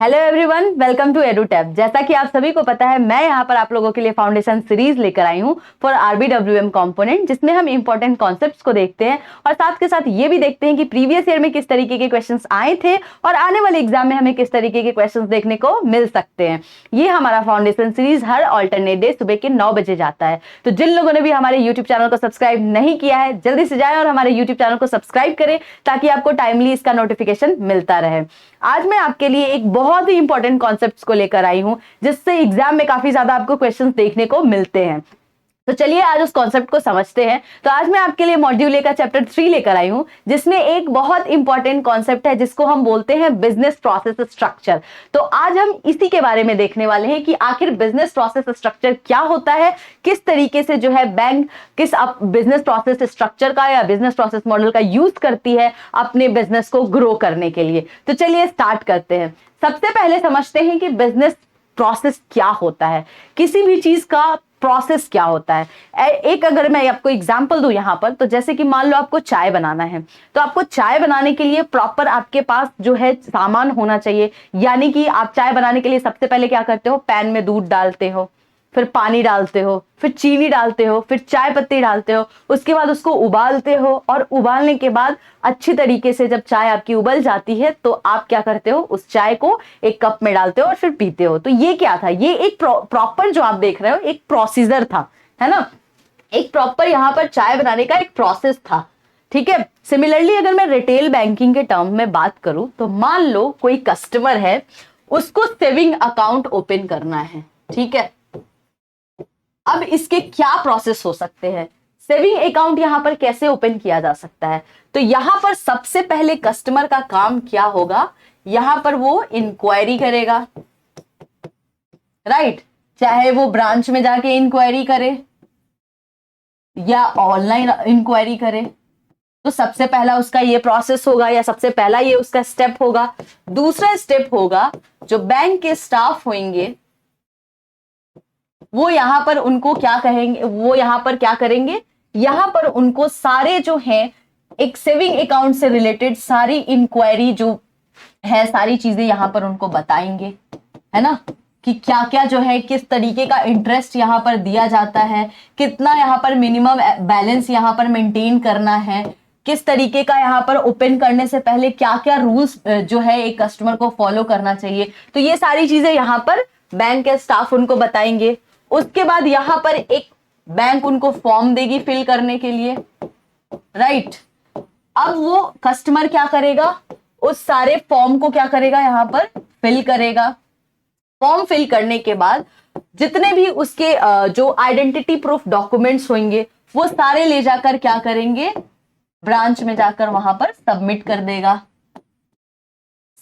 Hello everyone, welcome to Edutap. जैसा कि आप सभी को पता है, मैं यहाँ पर आप लोगों के लिए फाउंडेशन सीरीज लेकर आई हूँ फॉर आरबीडब्ल्यूएम कंपोनेंट, जिसमें हम इंपॉर्टेंट कॉन्सेप्ट्स को देखते हैं और साथ के साथ ये भी देखते हैं कि प्रीवियस ईयर में किस तरीके के क्वेश्चंस आए थे और आने वाले एग्जाम में हमें किस तरीके के क्वेश्चंस देखने को मिल सकते हैं। ये हमारा फाउंडेशन सीरीज हर ऑल्टरनेट डे सुबह के 9 बजे जाता है। तो जिन लोगों ने भी हमारे यूट्यूब चैनल को सब्सक्राइब नहीं किया है, जल्दी से जाए और हमारे यूट्यूब चैनल को सब्सक्राइब करें ताकि आपको टाइमली इसका नोटिफिकेशन मिलता रहे। आज मैं आपके लिए एक बहुत ही इंपॉर्टेंट कॉन्सेप्ट्स को लेकर आई हूं, जिससे एग्जाम में काफी ज्यादा आपको क्वेश्चंस देखने को मिलते हैं। तो चलिए आज उस कॉन्सेप्ट को समझते हैं। तो आज मैं आपके लिए मॉड्यूल का चैप्टर 3 लेकर आई हूं, जिसमें एक बहुत इंपॉर्टेंट कॉन्सेप्ट है जिसको हम बोलते हैं बिजनेस प्रोसेस स्ट्रक्चर। तो आज हम इसी के बारे में देखने वाले हैं कि आखिर बिजनेस प्रोसेस स्ट्रक्चर क्या होता है, किस तरीके से जो है बैंक किस बिजनेस प्रोसेस स्ट्रक्चर का या बिजनेस प्रोसेस मॉडल का यूज करती है अपने बिजनेस को ग्रो करने के लिए। तो चलिए स्टार्ट करते हैं। सबसे पहले समझते हैं कि बिजनेस प्रोसेस क्या होता है, किसी भी चीज का प्रोसेस क्या होता है। एक अगर मैं आपको एग्जांपल दूं यहां पर, तो जैसे कि मान लो आपको चाय बनाना है, तो आपको चाय बनाने के लिए प्रॉपर आपके पास जो है सामान होना चाहिए। यानी कि आप चाय बनाने के लिए सबसे पहले क्या करते हो, पैन में दूध डालते हो, फिर पानी डालते हो, फिर चीनी डालते हो, फिर चाय पत्ती डालते हो, उसके बाद उसको उबालते हो और उबालने के बाद अच्छी तरीके से जब चाय आपकी उबल जाती है तो आप क्या करते हो, उस चाय को एक कप में डालते हो और फिर पीते हो। तो ये क्या था, ये एक प्रॉपर जो आप देख रहे हो एक प्रोसीजर था, है ना। एक प्रॉपर यहां पर चाय बनाने का एक प्रोसेस था, ठीक है। सिमिलरली अगर मैं रिटेल बैंकिंग के टर्म में बात करूं, तो मान लो कोई कस्टमर है, उसको सेविंग अकाउंट ओपन करना है, ठीक है। अब इसके क्या प्रोसेस हो सकते हैं, सेविंग अकाउंट यहां पर कैसे ओपन किया जा सकता है। तो यहां पर सबसे पहले कस्टमर का काम क्या होगा, यहां पर वो इंक्वायरी करेगा, राइट। चाहे वो ब्रांच में जाके इंक्वायरी करे या ऑनलाइन इंक्वायरी करे, तो सबसे पहला उसका ये प्रोसेस होगा या सबसे पहला ये उसका स्टेप होगा। दूसरा स्टेप होगा, जो बैंक के स्टाफ होंगे वो यहां पर उनको क्या कहेंगे, वो यहां पर क्या करेंगे, यहां पर उनको सारे जो है एक सेविंग अकाउंट से रिलेटेड सारी इंक्वायरी जो है, सारी चीजें यहां पर उनको बताएंगे, है ना, कि क्या क्या जो है, किस तरीके का इंटरेस्ट यहां पर दिया जाता है, कितना यहां पर मिनिमम बैलेंस यहां पर मेंटेन करना है, किस तरीके का यहां पर ओपन करने से पहले क्या क्या रूल्स जो है एक कस्टमर को फॉलो करना चाहिए। तो ये सारी चीजें यहां पर बैंक के स्टाफ उनको बताएंगे। उसके बाद यहां पर एक बैंक उनको फॉर्म देगी फिल करने के लिए, राइट। अब वो कस्टमर क्या करेगा, उस सारे फॉर्म को क्या करेगा, यहां पर फिल करेगा। फॉर्म फिल करने के बाद जितने भी उसके जो आइडेंटिटी प्रूफ डॉक्यूमेंट्स होंगे वो सारे ले जाकर क्या करेंगे, ब्रांच में जाकर वहां पर सबमिट कर देगा।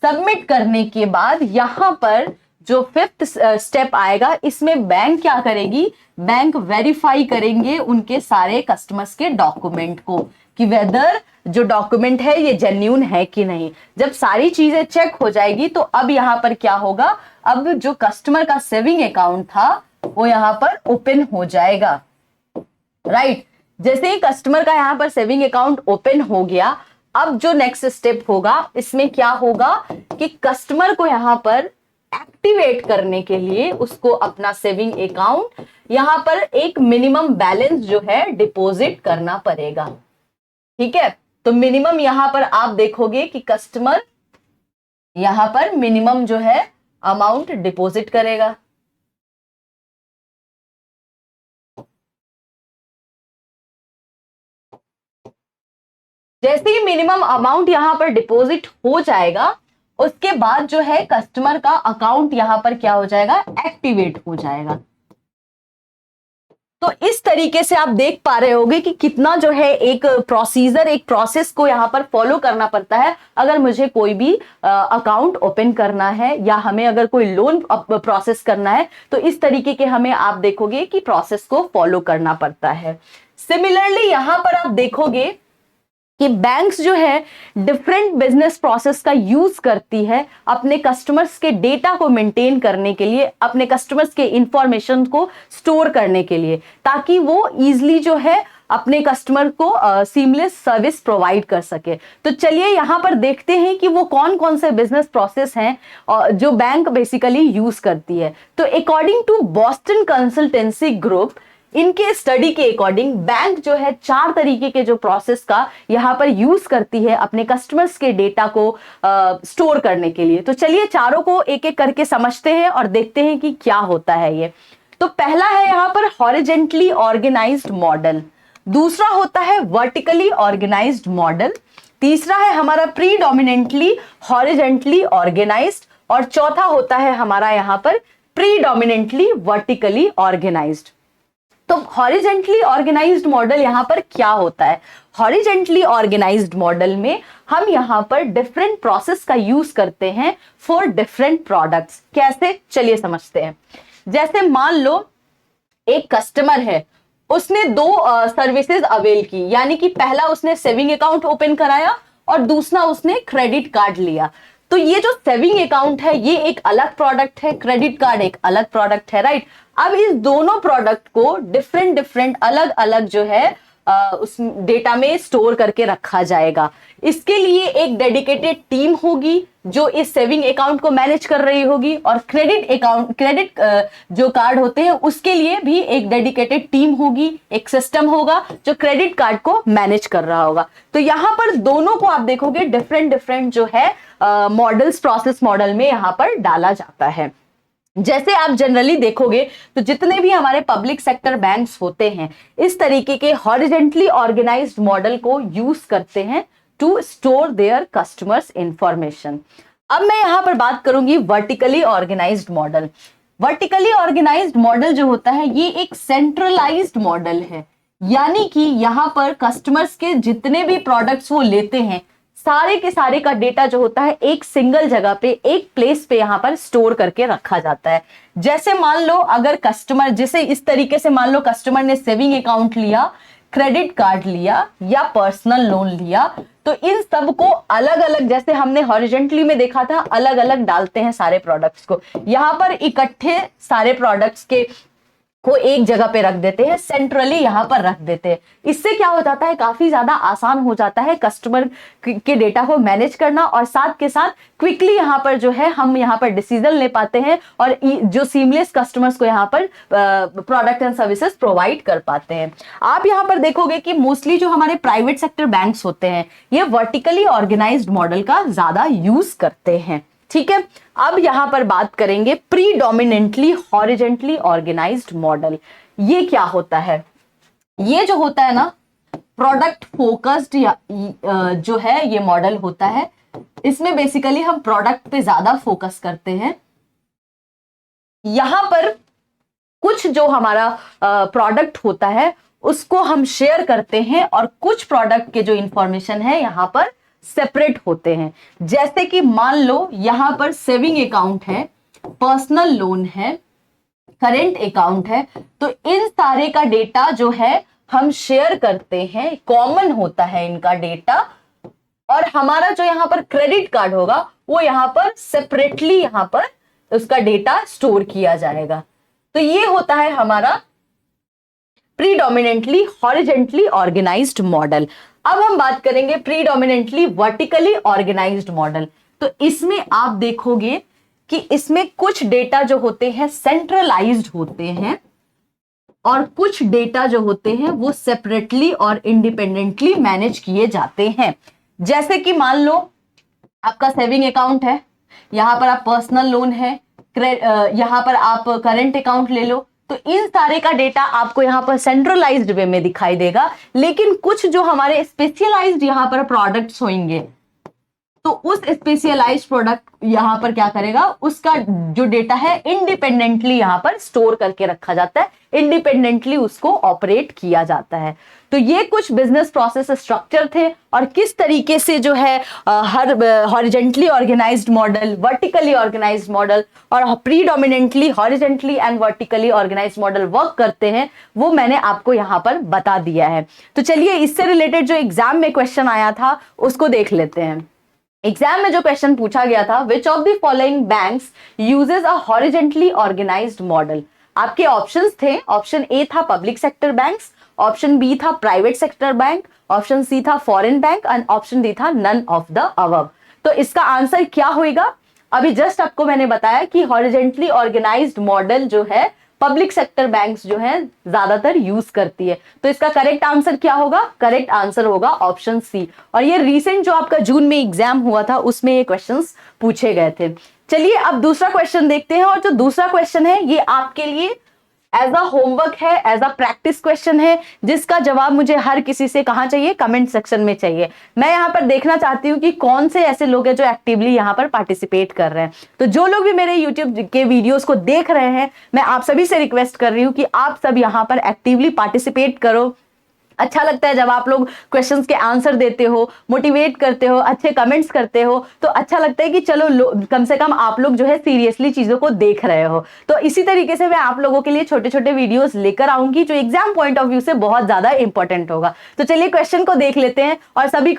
सबमिट करने के बाद यहां पर जो 5th स्टेप आएगा, इसमें बैंक क्या करेगी, बैंक वेरीफाई करेंगे उनके सारे कस्टमर्स के डॉक्यूमेंट को कि वेदर जो डॉक्यूमेंट है ये जेन्युइन है कि नहीं। जब सारी चीजें चेक हो जाएगी तो अब यहां पर क्या होगा, अब जो कस्टमर का सेविंग अकाउंट था वो यहां पर ओपन हो जाएगा, राइट। जैसे ही कस्टमर का यहां पर सेविंग अकाउंट ओपन हो गया, अब जो नेक्स्ट स्टेप होगा इसमें क्या होगा कि कस्टमर को यहां पर एक्टिवेट करने के लिए उसको अपना सेविंग अकाउंट यहां पर एक मिनिमम बैलेंस जो है डिपॉजिट करना पड़ेगा, ठीक है। तो मिनिमम यहां पर आप देखोगे कि कस्टमर यहां पर मिनिमम जो है अमाउंट डिपॉजिट करेगा। जैसे ही मिनिमम अमाउंट यहां पर डिपॉजिट हो जाएगा, उसके बाद जो है कस्टमर का अकाउंट यहां पर क्या हो जाएगा, एक्टिवेट हो जाएगा। तो इस तरीके से आप देख पा रहे होंगे कि कितना जो है एक प्रोसीजर, एक प्रोसेस को यहां पर फॉलो करना पड़ता है अगर मुझे कोई भी अकाउंट ओपन करना है या हमें अगर कोई लोन प्रोसेस करना है, तो इस तरीके के हमें आप देखोगे कि प्रोसेस को फॉलो करना पड़ता है। सिमिलरली यहां पर आप देखोगे कि बैंक्स जो है डिफरेंट बिजनेस प्रोसेस का यूज करती है अपने कस्टमर्स के डेटा को मेंटेन करने के लिए, अपने कस्टमर्स के इंफॉर्मेशन को स्टोर करने के लिए, ताकि वो इजीली जो है अपने कस्टमर को सीमलेस सर्विस प्रोवाइड कर सके। तो चलिए यहाँ पर देखते हैं कि वो कौन कौन से बिजनेस प्रोसेस हैं जो बैंक बेसिकली यूज करती है। तो according to Boston Consultancy Group, इनके स्टडी के अकॉर्डिंग बैंक जो है 4 तरीके के जो प्रोसेस का यहाँ पर यूज करती है अपने कस्टमर्स के डेटा को स्टोर करने के लिए। तो चलिए चारों को एक एक करके समझते हैं और देखते हैं कि क्या होता है ये। तो पहला है यहाँ पर हॉरिजेंटली ऑर्गेनाइज्ड मॉडल, दूसरा होता है वर्टिकली ऑर्गेनाइज्ड मॉडल, तीसरा है हमारा प्रीडोमिनेंटली हॉरिजेंटली ऑर्गेनाइज्ड, और चौथा होता है हमारा यहाँ पर प्रीडोमिनेंटली वर्टिकली ऑर्गेनाइज्ड। तो हॉरिजेंटली ऑर्गेनाइज्ड मॉडल यहाँ पर क्या होता है? हॉरिजेंटली ऑर्गेनाइज्ड मॉडल में हम यहाँ पर डिफरेंट प्रोसेस का यूज करते हैं फॉर डिफरेंट प्रोडक्ट्स। कैसे? चलिए समझते हैं। जैसे मान लो एक कस्टमर है, उसने 2 सर्विसेज अवेल की, यानी कि पहला उसने सेविंग अकाउंट ओपन कराया और दूसरा उसने क्रेडिट कार्ड लिया। तो ये जो सेविंग अकाउंट है ये एक अलग प्रोडक्ट है, क्रेडिट कार्ड एक अलग प्रोडक्ट है, राइट। अब इस दोनों प्रोडक्ट को डिफरेंट अलग अलग जो है उस डेटा में स्टोर करके रखा जाएगा। इसके लिए एक डेडिकेटेड टीम होगी जो इस सेविंग अकाउंट को मैनेज कर रही होगी, और क्रेडिट जो कार्ड होते हैं उसके लिए भी एक डेडिकेटेड टीम होगी, एक सिस्टम होगा जो क्रेडिट कार्ड को मैनेज कर रहा होगा। तो यहाँ पर दोनों को आप देखोगे डिफरेंट जो है मॉडल्स प्रोसेस मॉडल में यहाँ पर डाला जाता है। जैसे आप जनरली देखोगे तो जितने भी हमारे पब्लिक सेक्टर बैंक्स होते हैं इस तरीके के हॉरिजेंटली ऑर्गेनाइज्ड मॉडल को यूज करते हैं to store their customers information. अब मैं यहां पर बात करूंगी vertically organised model. Vertically organised model जो होता है ये एक सेंट्रलाइज्ड मॉडल है, यानी कि यहां पर कस्टमर्स के जितने भी प्रोडक्ट्स वो लेते हैं सारे के सारे का डेटा जो होता है एक सिंगल जगह पे, एक प्लेस पे यहाँ पर स्टोर करके रखा जाता है। जैसे मान लो अगर कस्टमर, जैसे इस तरीके से मान लो कस्टमर ने सेविंग अकाउंट लिया, क्रेडिट कार्ड लिया या पर्सनल लोन लिया, तो इन सब को अलग अलग, जैसे हमने हॉरिजेंटली में देखा था, अलग अलग डालते हैं सारे प्रोडक्ट्स को। यहाँ पर इकट्ठे सारे प्रोडक्ट्स के को एक जगह पे रख देते हैं, सेंट्रली यहाँ पर रख देते हैं। इससे क्या हो जाता है, काफी ज्यादा आसान हो जाता है कस्टमर के डेटा को मैनेज करना, और साथ के साथ क्विकली यहाँ पर जो है हम यहाँ पर डिसीजन ले पाते हैं और जो सीमलेस कस्टमर्स को यहाँ पर प्रोडक्ट एंड सर्विसेज प्रोवाइड कर पाते हैं। आप यहाँ पर देखोगे कि मोस्टली जो हमारे प्राइवेट सेक्टर बैंक्स होते हैं ये वर्टिकली ऑर्गेनाइज्ड मॉडल का ज्यादा यूज करते हैं, ठीक है। अब यहां पर बात करेंगे प्रीडोमिनेंटली हॉरिजेंटली ऑर्गेनाइज्ड मॉडल। ये क्या होता है? ये जो होता है ना प्रोडक्ट फोकस्ड जो है ये मॉडल होता है। इसमें बेसिकली हम प्रोडक्ट पे ज्यादा फोकस करते हैं। यहां पर कुछ जो हमारा प्रोडक्ट होता है उसको हम शेयर करते हैं और कुछ प्रोडक्ट के जो इंफॉर्मेशन है यहां पर सेपरेट होते हैं। जैसे कि मान लो यहां पर सेविंग अकाउंट है, पर्सनल लोन है, करेंट अकाउंट है, तो इन सारे का डेटा जो है हम शेयर करते हैं, कॉमन होता है इनका डेटा, और हमारा जो यहां पर क्रेडिट कार्ड होगा वो यहां पर सेपरेटली यहां पर उसका डेटा स्टोर किया जाएगा। तो ये होता है हमारा प्रीडोमिनेंटली हॉरिजेंटली ऑर्गेनाइज्ड मॉडल। अब हम बात करेंगे प्रीडोमिनेंटली वर्टिकली ऑर्गेनाइज्ड मॉडल। तो इसमें आप देखोगे कि इसमें कुछ डेटा जो होते हैं सेंट्रलाइज्ड होते हैं और कुछ डेटा जो होते हैं वो सेपरेटली और इंडिपेंडेंटली मैनेज किए जाते हैं। जैसे कि मान लो आपका सेविंग अकाउंट है, यहां पर आप पर्सनल लोन है, यहां पर आप करंट अकाउंट ले लो, तो इन सारे का डेटा आपको यहाँ पर सेंट्रलाइज्ड वे में दिखाई देगा। लेकिन कुछ जो हमारे स्पेशलाइज्ड यहाँ पर प्रोडक्ट्स होंगे तो उस स्पेशलाइज्ड प्रोडक्ट यहाँ पर क्या करेगा, उसका जो डेटा है इंडिपेंडेंटली यहाँ पर स्टोर करके रखा जाता है, इंडिपेंडेंटली उसको ऑपरेट किया जाता है। तो ये कुछ बिजनेस प्रोसेस स्ट्रक्चर थे और किस तरीके से जो है हर horizontally organised model, vertically organised model और predominantly horizontally and vertically organised model work करते हैं वो मैंने आपको यहाँ पर बता दिया है। तो चलिए इससे रिलेटेड जो एग्जाम में क्वेश्चन आया था उसको देख लेते हैं। एग्जाम में जो क्वेश्चन पूछा गया था, which of the following banks uses a horizontally organised model. आपके ऑप्शंस थे, ऑप्शन ए था public sector banks, option B था private sector bank, option C था foreign bank and option D था नन ऑफ द अबव। तो इसका answer क्या होगा? अभी जस्ट आपको मैंने बताया कि हॉरिजेंटली ऑर्गेनाइज्ड मॉडल जो है पब्लिक सेक्टर बैंक्स जो है ज्यादातर यूज करती है। तो इसका करेक्ट आंसर क्या होगा? करेक्ट आंसर होगा ऑप्शन सी। और ये रिसेंट जो आपका जून में एग्जाम हुआ था उसमें ये क्वेश्चंस पूछे गए थे। चलिए अब दूसरा क्वेश्चन देखते हैं, और जो दूसरा क्वेश्चन है ये आपके लिए एज अ होमवर्क है, एज अ प्रैक्टिस क्वेश्चन है, जिसका जवाब मुझे हर किसी से कहां चाहिए? कमेंट सेक्शन में चाहिए। मैं यहां पर देखना चाहती हूं कि कौन से ऐसे लोग हैं जो एक्टिवली यहां पर पार्टिसिपेट कर रहे हैं। तो जो लोग भी मेरे YouTube के वीडियोस को देख रहे हैं, मैं आप सभी से रिक्वेस्ट कर रही हूं कि आप सब यहां पर एक्टिवली पार्टिसिपेट करो। अच्छा लगता है जब आप लोग क्वेश्चंस के आंसर देते हो, मोटिवेट करते हो, अच्छे कमेंट्स करते हो, तो अच्छा लगता है कि चलो कम से कम आप लोग जो है सीरियसली चीजों को देख रहे हो। तो इसी तरीके से मैं आप लोगों के लिए छोटे छोटे वीडियोस लेकर आऊंगी जो एग्जाम पॉइंट ऑफ व्यू से बहुत ज्यादा इंपॉर्टेंट होगा। तो चलिए क्वेश्चन को देख लेते हैं, और सभी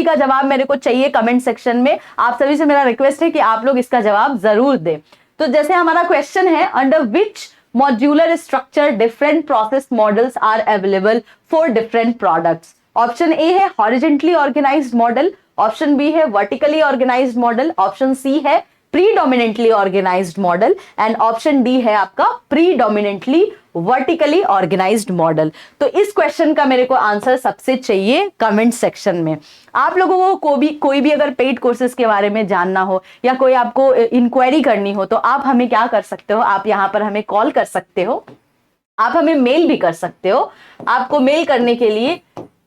का जवाब मेरे को चाहिए कमेंट सेक्शन में। आप सभी से मेरा रिक्वेस्ट है कि आप लोग इसका जवाब जरूर दें। तो जैसे हमारा क्वेश्चन है, under which modular structure different process models are available for different products? Option A है horizontally organized model, option B है vertically organized model, option C है predominantly organized model and option D है आपका predominantly vertically organized model। तो इस question का मेरे को आंसर सबसे चाहिए कमेंट सेक्शन में। आप लोगों को कोई भी अगर पेड कोर्सेज के बारे में जानना हो या कोई आपको इंक्वायरी करनी हो तो आप हमें क्या कर सकते हो? आप यहां पर हमें कॉल कर सकते हो, आप हमें मेल भी कर सकते हो। आपको मेल करने के लिए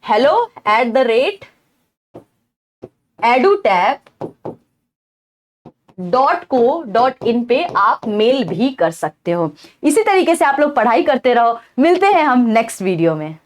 hello@edutap.co.in पे आप मेल भी कर सकते हो। इसी तरीके से आप लोग पढ़ाई करते रहो। मिलते हैं हम नेक्स्ट वीडियो में।